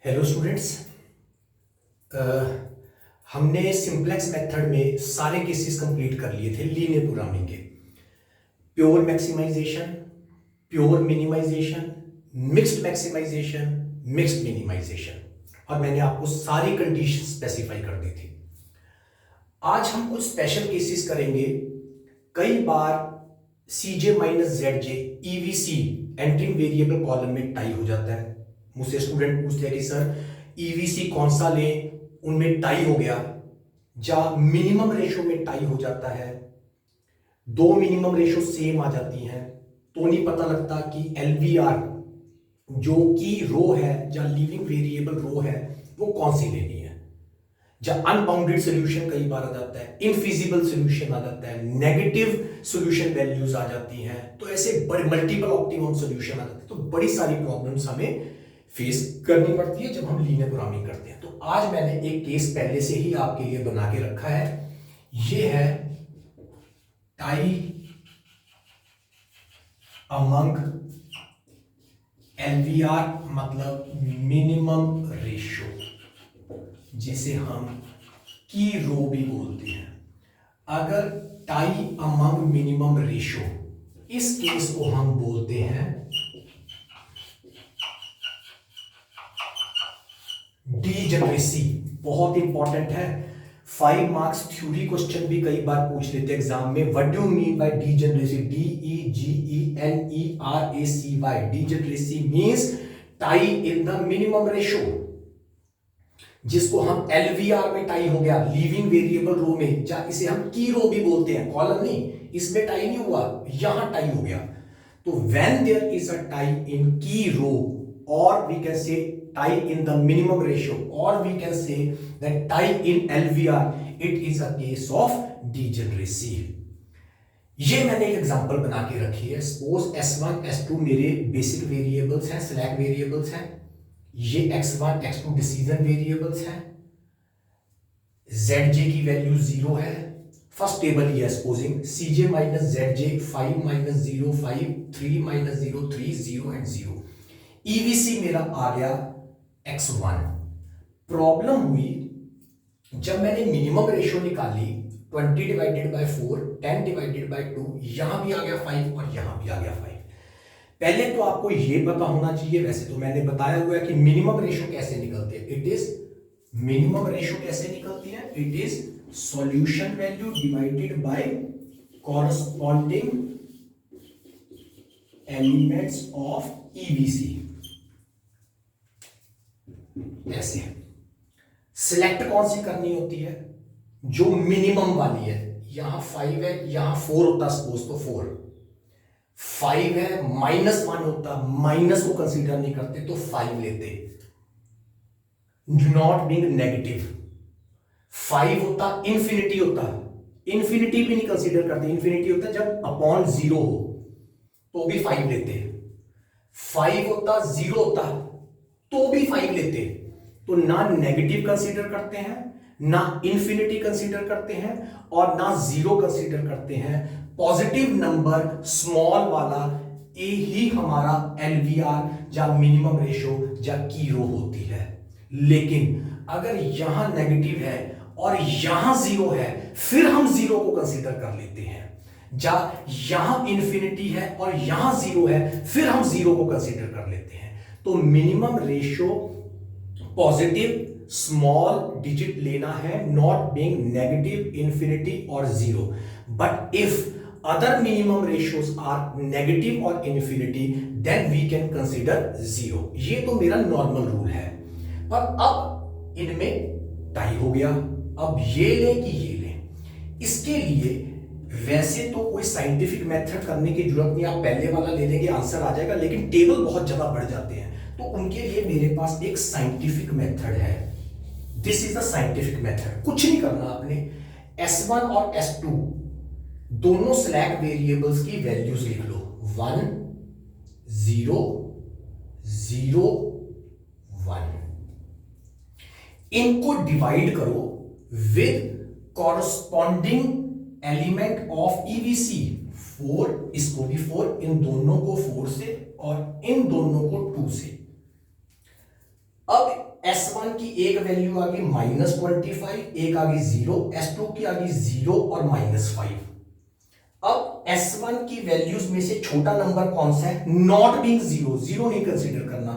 Hello students. हमने simplex method में सारे केसेस कंप्लीट कर लिए थे लीनियर प्रोग्रामिंग के। Pure maximization, pure minimization, mixed maximization, mixed minimization, और मैंने आपको सारी कंडीशन स्पेसिफाई कर दी थी। आज हम कुछ स्पेशल केसेस करेंगे। कई बार CJ minus ZJ EVC entering variable column में टाई हो जाता है। मुझसे स्टूडेंट पूछते हैं कि सर EVC कौन सा लें, उनमें टाई हो गया, या मिनिमम रेशो में टाई हो जाता है, दो मिनिमम रेशो सेम आ जाती हैं तो नहीं पता लगता कि LVR जो कि रो है या लिविंग वेरिएबल रो है वो कौन सी लेनी है, या अनबाउंडेड सॉल्यूशन कई बार आ जाता है, इनफिजिबल सॉल्यूशन आ जाता है, नेगेटिव सॉल्यूशन वैल्यूज आ जाती हैं, तो ऐसे बड़े मल्टीपल ऑप्टिमम सॉल्यूशन आ जाते हैं। तो बड़ी सारी प्रॉब्लम्स हमें फेस करनी पड़ती है जब हम लीनियर प्रोग्रामिंग करते हैं। तो आज मैंने एक केस पहले से ही आपके लिए बना के रखा है। ये है टाई अमंग LVR, मतलब मिनिमम रेशो, जिसे हम की रो भी बोलते हैं। अगर टाई अमंग मिनिमम रेशो, इस केस को हम बोलते हैं डीजेनरेसी। बहुत इंपॉर्टेंट है, 5 मार्क्स थ्योरी क्वेश्चन भी कई बार पूछ लेते हैं एग्जाम में। What do you mean by degeneracy? DEGENERACY। Degeneracy means tie in the minimum ratio, जिसको हम LVR में टाई हो गया, लिविंग वेरिएबल रो में, या इसे हम की रो भी बोलते हैं, कॉलम नहीं, इसमें टाई नहीं हुआ, यहां टाई हो गया। तो when there is a tie in key row, और we can say tie in the minimum ratio, or we can say that tie in LVR, it is a case of degeneracy। ये मैंने एक example बना के रखी है। Suppose S1 S2 मेरे basic variables हैं, स्लैक वेरिएबल्स हैं। ये X1 X2 डिसीजन वेरिएबल्स हैं। ZJ की वैल्यू 0 है। फर्स्ट टेबल ये है, supposing CJ minus ZJ 5 minus 0 5 3 minus 0 3 0 and 0। EVC मेरा आ गया X1। प्रॉब्लम हुई जब मैंने मिनिमम रेशियो निकाली, 20 डिवाइडेड बाय 4, 10 डिवाइडेड बाय 2, यहां भी आ गया 5 और यहां भी आ गया 5। पहले तो आपको यह पता होना चाहिए, वैसे तो मैंने बताया हुआ है कि मिनिमम रेशियो कैसे निकलते हैं। इट इज मिनिमम रेशियो कैसे निकलती है? It is solution value divided by corresponding elements of EVC। ऐसे सिलेक्ट कौन सी करनी होती है? जो मिनिमम वाली है। यहां 5 है, यहां 4 होता सपोज, तो 4 5 है, -1 होता, माइनस को कंसीडर नहीं करते तो 5 लेते, नॉट बीइंग नेगेटिव। 5 होता, इंफिनिटी होता, इंफिनिटी भी नहीं कंसीडर करते, इंफिनिटी होता जब अपॉन 0 हो तो भी 5 लेते। 5 होता, 0 होता तो भी 5 लेते। तो ना नेगेटिव कंसीडर करते हैं, ना इंफिनिटी कंसीडर करते हैं, और ना 0 कंसीडर करते हैं। पॉजिटिव नंबर स्मॉल वाला ए ही हमारा LVR या मिनिमम रेशो या की रो होती है। लेकिन अगर यहां नेगेटिव है और यहां 0 है, फिर हम 0 को कंसीडर कर लेते हैं। या यहां इंफिनिटी है और यहां 0 है, फिर हम 0 को कंसीडर कर लेते हैं। तो minimum ratio positive small digit लेना है, नॉट बीइंग नेगेटिव, इंफिनिटी और 0। But if other minimum ratios are negative और infinity, then we can consider 0। ये तो मेरा नॉर्मल रूल है। पर अब इनमें टाई हो गया, अब ये लें कि ये लें। इसके लिए वैसे तो कोई साइंटिफिक मेथड करने की जरूरत नहीं, आप पहले वाला ले लेंगे आंसर आ जाएगा, लेकिन टेबल बहुत ज्यादा बढ़ जाते हैं, तो उनके लिए मेरे पास एक साइंटिफिक मेथड है। This is the scientific method. कुछ नहीं करना आपने, S1 और S2 दोनों स्लैक वेरिएबल्स की वैल्यूज लिख लो, 1 0 0 1। इनको डिवाइड करो with corresponding element of EVC। 4, इसको भी 4, इन दोनों को 4 से और इन दोनों को 2 से। अब S1 की एक वैल्यू आ गई -25, एक आ गई 0, S2 की आ गई 0 और -5। अब S1 की वैल्यूज में से छोटा नंबर कौन सा है, नॉट बीइंग जीरो, जीरो नहीं कंसीडर करना,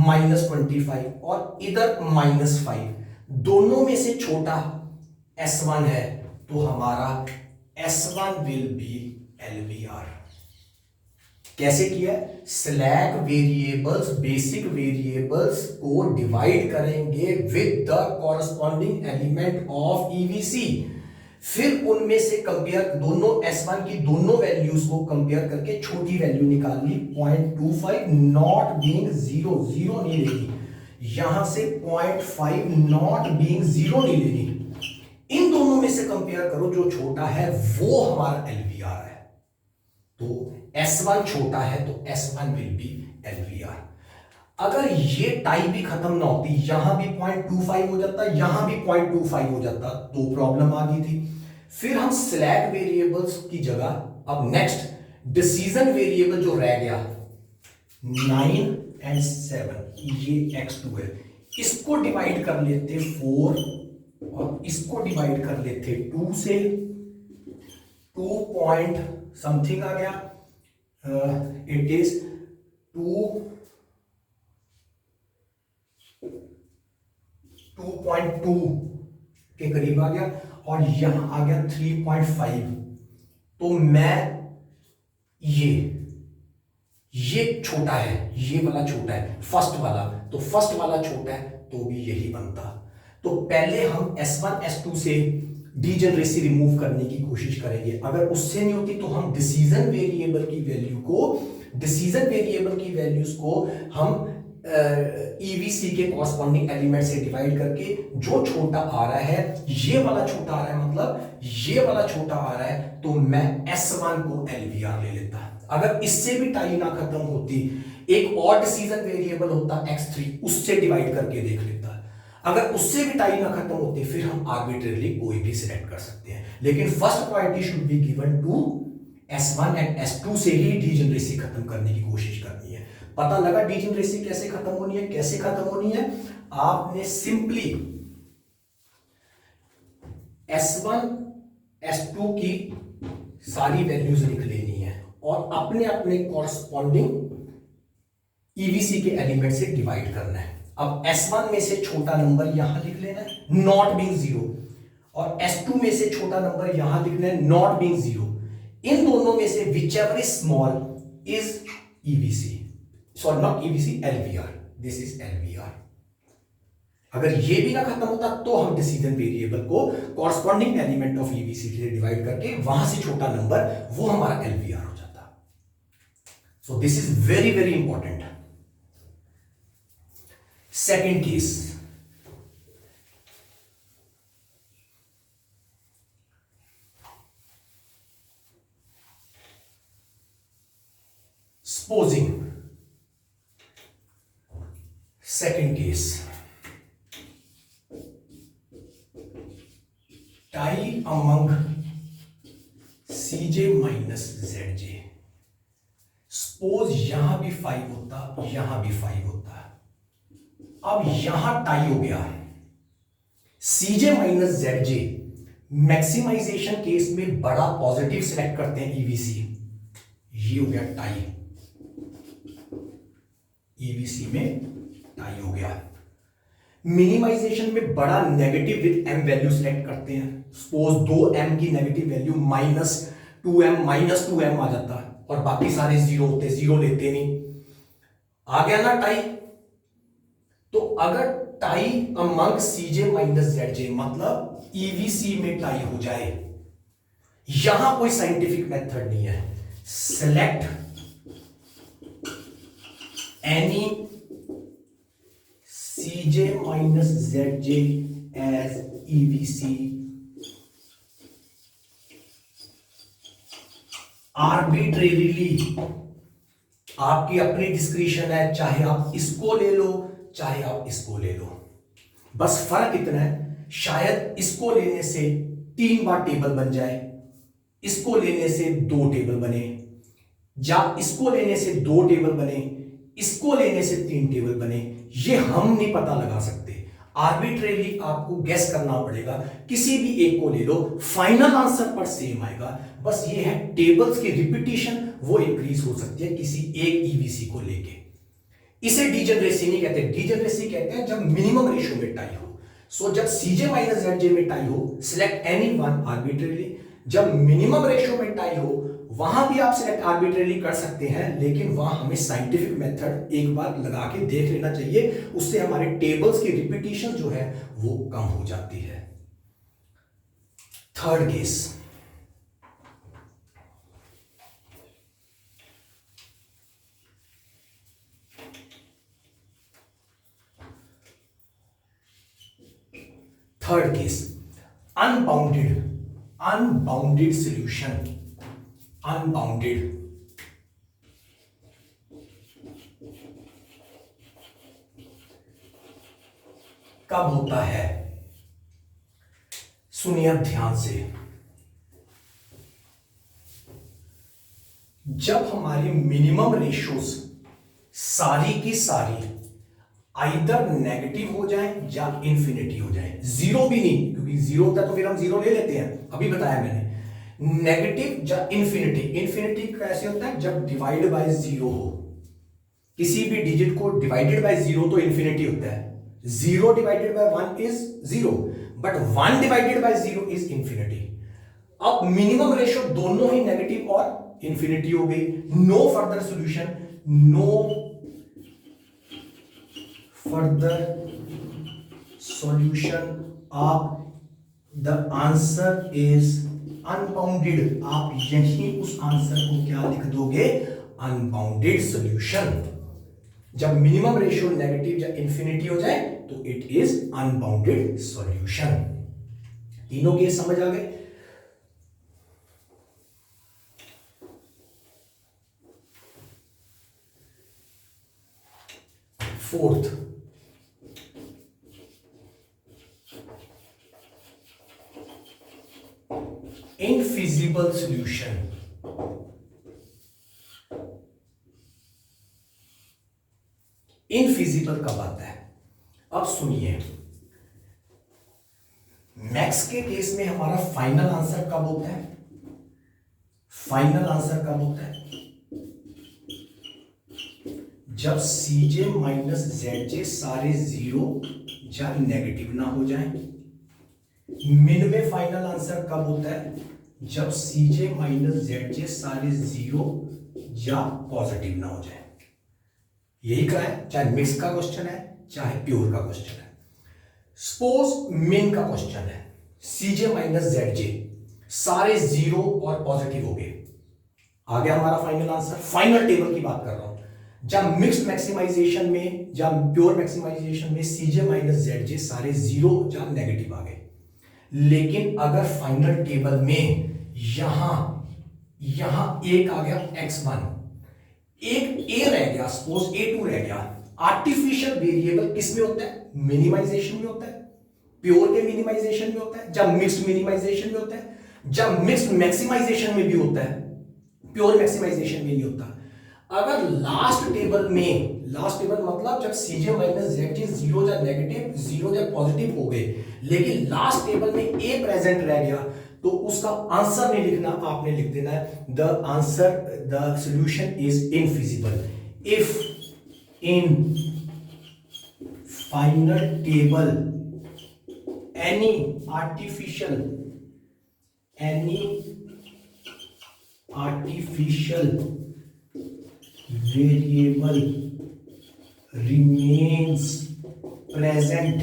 -25 और इधर -5, दोनों में से छोटा S1 है, तो हमारा S1 विल बी LVR। कैसे किया है, स्लैक वेरिएबल्स बेसिक वेरिएबल्स को डिवाइड करेंगे with the corresponding element of EVC, फिर उनमें से कंपेयर, दोनों S1 की दोनों वैल्यूज को कंपेयर करके छोटी वैल्यू निकाल ली 0.25, नॉट बीइंग जीरो, जीरो नहीं लेनी, यहां से 0.5 नॉट बीइंग जीरो नहीं लेनी, इन दोनों में से कंपेयर करो, जो छोटा है वो हमारा LVR है। तो S1 छोटा है तो S1 विल बी LVR। अगर ये टाई भी खत्म ना होती, यहां भी 0.25 हो जाता, यहां भी 0.25 हो जाता, तो प्रॉब्लम आ गई थी। फिर हम स्लैक वेरिएबल्स की जगह अब नेक्स्ट डिसीजन वेरिएबल जो रह गया 9 और 7, ये x2 है, इसको डिवाइड कर लेते 4 और इसको डिवाइड कर लेते 2 से, 2 पॉइंट समथिंग आ गया, इट इज 2.2 के करीब आ गया और यहां आ गया 3.5। तो मैं ये छोटा है, ये वाला छोटा है, फर्स्ट वाला, तो फर्स्ट वाला छोटा है तो भी यही बनता। तो पहले हम S1 S2 से डीजेनरेसी रिमूव करने की कोशिश करेंगे, अगर उससे नहीं होती तो हम डिसीजन वेरिएबल की वैल्यूज को हम ईवीसी के कॉरस्पॉन्डिंग एलिमेंट से डिवाइड करके जो छोटा आ रहा है, ये वाला छोटा आ रहा है, मतलब ये वाला छोटा आ रहा है, तो मैं S1 को LVR ले लेता। अगर इससे भी टाई ना खत्म होती, एक और डिसीजन वेरिएबल होता x3, उससे डिवाइड करके देख लेता। अगर उससे भी टाई ना खत्म होती, फिर हम आर्बिट्रेरली कोई भी सिलेक्ट कर सकते हैं, लेकिन first priority should be given to S1 and S2 से ही डीजेनरेसी खत्म करने की कोशिश करनी है। पता लगा डीजेनरेसी कैसे खत्म होनी है, कैसे खत्म होनी है? आपने सिंपली S1 S2 की सारी वैल्यूज लिख लेनी है और अपने अपने कॉरस्पॉन्डिंग ईवीसी के एलिमेंट से डिवाइड करना है। अब S1 में से छोटा नंबर यहां लिख लेना है, नॉट बीइंग जीरो, और S2 में से छोटा नंबर यहां लिखना है, नॉट बीइंग जीरो। इन दोनों में से whichever is small is EVC, sorry not EVC, LVR, this is LVR। अगर ये भी ना खत्म होता तो हम डिसीजन वेरिएबल को कॉरस्पॉन्डिंग एलिमेंट ऑफ ईवीसी से डिवाइड करके वहां से छोटा नंबर वो हमारा LVR हो जाता। So this is very very important. Second case, supposing, second case, tie among CJ minus ZJ। Suppose यहां भी 5 होता, यहां भी 5 होता, अब यहां टाई हो गया, CJ minus ZJ maximization case में बड़ा पॉजिटिव सिलेक्ट करते हैं ईवीसी, ये हो गया टाई, ईवीसी में टाई हो गया। मिनिमाइजेशन में बड़ा negative with m value select करते हैं, सपोज 2m की नेगेटिव वैल्यू -2m आ जाता और बाकी सारे जीरो होते, जीरो लेते नहीं, आ गया ना टाई। तो अगर tie among CJ minus ZJ मतलब ईवीसी में टाई हो जाए, यहां कोई साइंटिफिक मेथड नहीं है, select any CJ minus ZJ as EVC, arbitrarily, आपकी अपनी डिस्क्रिशन है, चाहे आप इसको ले लो चाहे आप इसको ले लो, बस फर्क इतना है, शायद इसको लेने से 3 बार टेबल बन जाए, इसको लेने से 2 टेबल बने, या इसको लेने से 2 टेबल बने, इसको लेने से 3 टेबल बने, ये हम नहीं पता लगा सकते। आर्बिट्रेरली आपको गेस करना पड़ेगा, किसी भी एक को ले लो, फाइनल आंसर पर सेम आएगा। बस ये है टेबल्स की रिपीटिशन वो इंक्रीज हो सकती है किसी एक ईवीसी को लेके। इसे डीजनरेसी नहीं कहते, डीजनरेसी कहते हैं जब मिनिमम रेशियो में टाई हो। सो जब सीजे माइनस जेड में टाई हो, सिलेक्ट एनी वन आर्बिट्रेरली। जब मिनिमम रेशियो में टाई हो, वहां भी आप सिलेक्ट आर्बिट्रेरली कर सकते हैं, लेकिन वहां हमें साइंटिफिक मेथड एक बार लगा के देख लेना चाहिए, उससे हमारे टेबल्स की रिपीटिशन जो है वो कम हो जाती है। Third case, third case, unbounded solution. Unbounded कब होता है? सुनिए ध्यान से। जब हमारी मिनिमम रेशियोज सारी की सारी आइदर नेगेटिव हो जाए या इंफिनिटी हो जाए, जीरो भी नहीं, क्योंकि जीरो होता है तो फिर हम जीरो ले लेते हैं, अभी बताया मैंने। नेगेटिव या इंफिनिटी। इंफिनिटी कैसे होता है? जब डिवाइड बाय जीरो हो, किसी भी डिजिट को डिवाइडेड बाय जीरो तो इंफिनिटी होता है। Zero divided by one is zero, but one divided by zero is infinity. अब मिनिमम रेशियो दोनों ही नेगेटिव और इंफिनिटी हो गई। No further solution, no further solution of the answer is unbounded। आप यही उस आंसर को क्या लिख दोगे? Unbounded solution. जब मिनिमम रेशियो नेगेटिव या इंफिनिटी हो जाए तो इट इज अनबाउंडेड सॉल्यूशन। तीनों केस समझ आ गए? Fourth, infeasible solution. इनफिजिबल कब आता है? अब सुनिए, मैक्स के केस में हमारा फाइनल आंसर कब होता है? फाइनल आंसर कब होता है? जब सीजे माइनस जेड जे सारे जीरो या नेगेटिव ना हो जाए। मिन में फाइनल आंसर कब होता है? जब सीजे माइनस जेड जे सारे जीरो या पॉजिटिव ना हो जाए। यही कहा है, चाहे मिक्स का क्वेश्चन है चाहे प्योर का क्वेश्चन है। सपोज मिन का क्वेश्चन है, सीजे माइनस जेड जे सारे जीरो और पॉजिटिव हो गए, आ गया हमारा फाइनल आंसर। फाइनल टेबल की बात कर रहा हूं। जब मिक्स्ड मैक्सिमाइजेशन में या प्योर मैक्सिमाइजेशन में सीजे माइनस जेड जे सारे जीरो या नेगेटिव आ गए, लेकिन अगर फाइनल टेबल में यहां एक आ गया x1, एक a रह गया, सपोज a2 रह गया। आर्टिफिशियल वेरिएबल किसमें होता है? मिनिमाइजेशन में होता है। प्योर के मिनिमाइजेशन में होता है, जब मिक्स्ड मिनिमाइजेशन में होता है, जब मिक्स्ड मैक्सिमाइजेशन में भी होता है, प्योर मैक्सिमाइजेशन में नहीं होता। अगर लास्ट टेबल मतलब जब सीजे माइनस जेड जे जीरो या नेगेटिव, जीरो या पॉजिटिव हो गए, लेकिन लास्ट टेबल में ए प्रेजेंट रह गया, तो उसका आंसर नहीं लिखना, आपने लिख देना है the solution is infeasible if in final table any artificial variable remains present,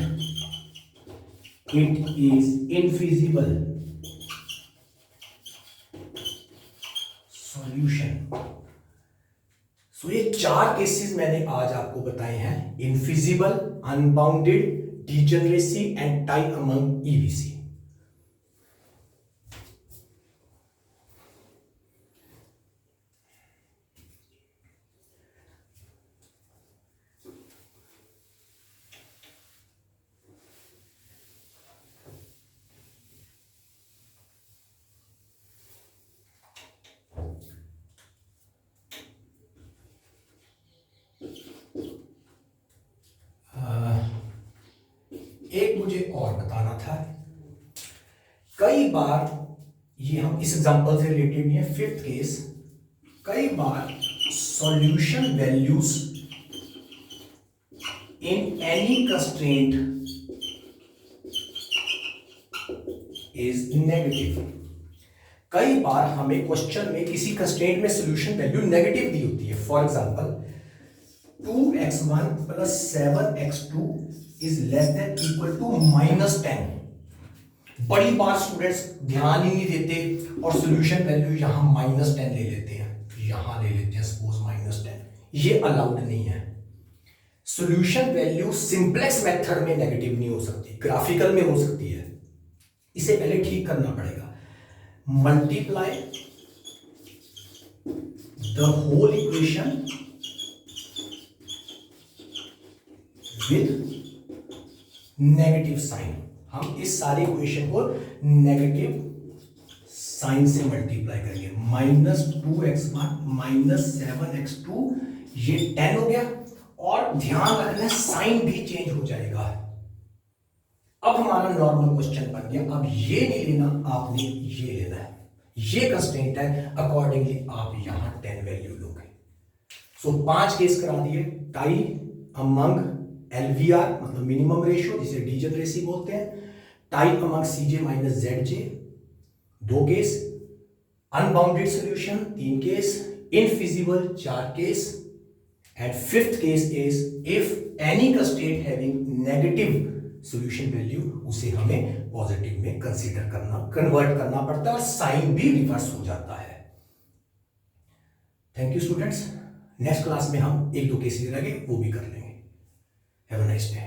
it is infeasible solution। सो ये 4 केसेस मैंने आज आपको बताए हैं, infeasible, unbounded, degeneracy and tie among EVC. एक मुझे और बताना था, कई बार ये हम इस एग्जांपल से रिलेटेड नहीं है, फिफ्थ केस, कई बार solution values in any constraint is negative. कई बार हमें क्वेश्चन में किसी कंस्ट्रेंट में सॉल्यूशन वैल्यू नेगेटिव दी होती है। For example 2x1 plus 7x2 is less than equal to -10। बड़ी बार स्टूडेंट्स ध्यान ही नहीं देते और सॉल्यूशन वैल्यू यहां -10 ले लेते हैं, यहां ले लेते हैं सपोज -10। ये अलाउड नहीं है। सॉल्यूशन वैल्यू सिंपलेक्स मेथड में नेगेटिव नहीं हो सकती, ग्राफिकल में हो सकती है। इसे पहले ठीक करना पड़ेगा। Multiply the whole equation with negative sign. हम इस सारे इक्वेशन को नेगेटिव साइन से मल्टीप्लाई करेंगे। -2x1 -7x2 ये 10 हो गया, और ध्यान रखना साइन भी चेंज हो जाएगा। अब हमारा नॉर्मल क्वेश्चन बन गया। अब ये नहीं लेना, आपने ये लेना है। ये कंस्ट्रेंट है, अकॉर्डिंगली आप यहां 10 वैल्यू लोगे। सो 5 केस करा दिए। टाई अमंग LVR मतलब मिनिमम रेशियो, जिसे डीजनरेसी बोलते हैं। Tie among CJ minus ZJ 2 case. Unbounded solution 3 case. Infeasible 4 case. And fifth case is if any constraint having negative solution value, उसे हमें पॉजिटिव में कंसीडर करना, कन्वर्ट करना पड़ता है, और साइन भी रिवर्स हो जाता है। Thank you students. Next class में हम 1-2 केसेस रहेंगे, वो भी कर लेंगे। Have a nice day.